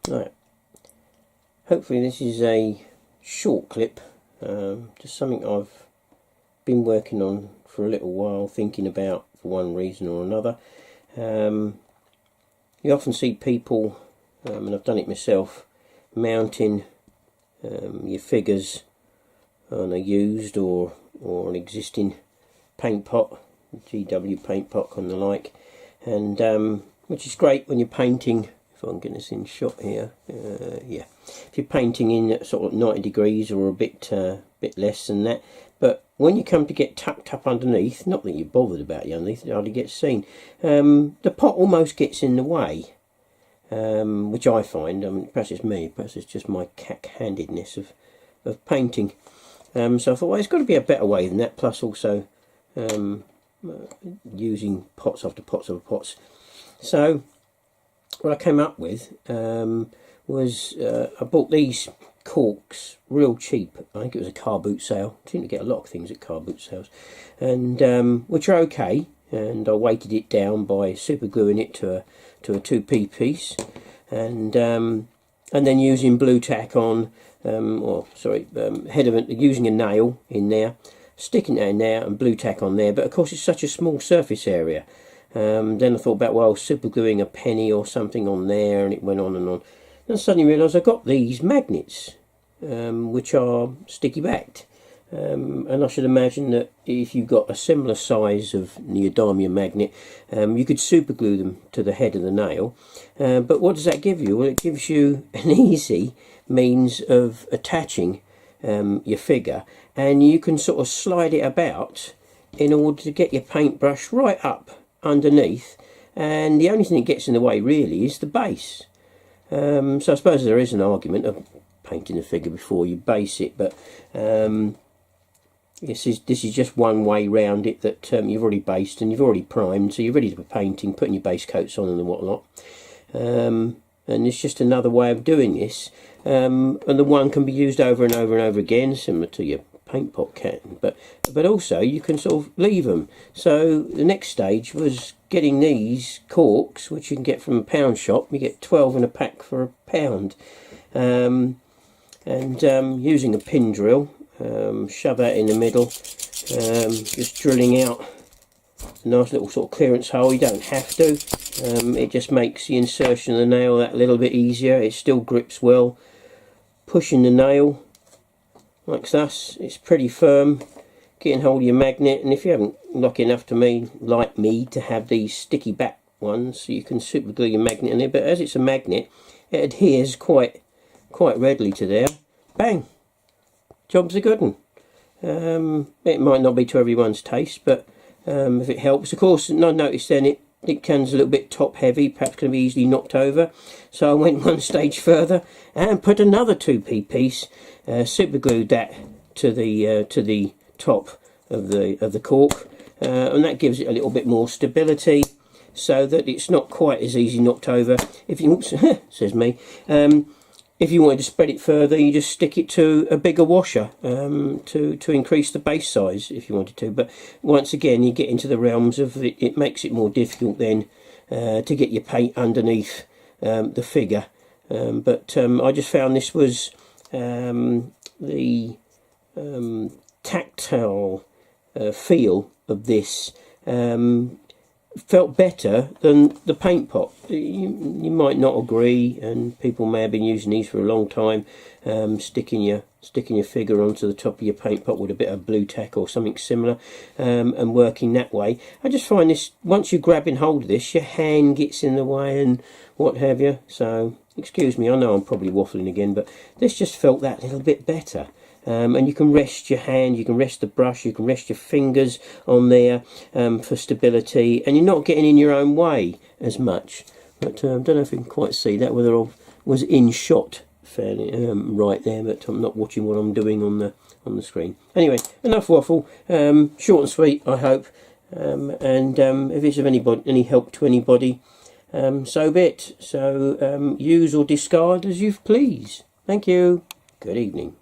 Right. Hopefully this is a short clip, just something I've been working on for a little while, thinking about for one reason or another. You often see people, and I've done it myself, mounting your figures on a used or an existing paint pot, GW paint pot and the like, and which is great when you're painting. If I can get this in shot here, yeah. If you're painting in sort of 90 degrees or a bit less than that, but when you come to get tucked up underneath, not that you're bothered about the underneath, it hardly gets seen. The pot almost gets in the way, which I find. I mean, perhaps it's me, perhaps it's just my cack-handedness of painting. So I thought, well, there's got to be a better way than that. Plus, also using pots after pots after pots. So what I came up with was I bought these corks real cheap. I think it was a car boot sale. I seem to get a lot of things at car boot sales, and which are okay. And I weighted it down by super gluing it to a 2p piece, and then using blue tack on, using a nail in there, sticking that in there, and blue tack on there. But of course, it's such a small surface area. Then I thought about, well, super gluing a penny or something on there, and it went on and on. Then I suddenly realised I got these magnets, which are sticky backed, and I should imagine that if you've got a similar size of neodymium magnet, you could super glue them to the head of the nail. But what does that give you? Well, it gives you an easy means of attaching your figure, and you can sort of slide it about in order to get your paintbrush right up underneath, and the only thing that gets in the way really is the base. So I suppose there is an argument of painting the figure before you base it, but this is just one way round it, that you've already based and you've already primed, so you're ready for painting, putting your base coats on and whatnot. And it's just another way of doing this, and the one can be used over and over and over again, similar to your paint pot can, but also you can sort of leave them. So the next stage was getting these corks, which you can get from a pound shop. You get 12 in a pack for £1, and using a pin drill, shove that in the middle, just drilling out a nice little sort of clearance hole. You don't have to, it just makes the insertion of the nail that little bit easier. It still grips well. Pushing the nail like thus, it's pretty firm, getting hold of your magnet, and if you haven't, lucky enough like me to have these sticky back ones, so you can super glue your magnet in there, but as it's a magnet, it adheres quite readily to there. Bang! Job's a good one. It might not be to everyone's taste, but if it helps. Of course, I noticed then it comes a little bit top heavy, perhaps going to be easily knocked over, so I went one stage further and put another 2p piece, super glued that to the top of the cork, and that gives it a little bit more stability, so that it's not quite as easy knocked over. If you says me, if you wanted to spread it further, you just stick it to a bigger washer to increase the base size if you wanted to. But once again, you get into the realms of it makes it more difficult then to get your paint underneath the figure. But I just found this was the tactile feel of this felt better than the paint pot. You might not agree, and people may have been using these for a long time, sticking your figure onto the top of your paint pot with a bit of blue tack or something similar, and working that way. I just find this, once you're grabbing hold of this, your hand gets in the way and what have you. So excuse me, I know I'm probably waffling again, but this just felt that little bit better. And you can rest your hand, you can rest the brush, you can rest your fingers on there for stability, and you're not getting in your own way as much. But I don't know if you can quite see that, whether I was in shot fairly right there, but I'm not watching what I'm doing on the screen. Anyway, enough waffle. Short and sweet, I hope. And if it's of any help to anybody, so be it. So use or discard as you please. Thank you. Good evening.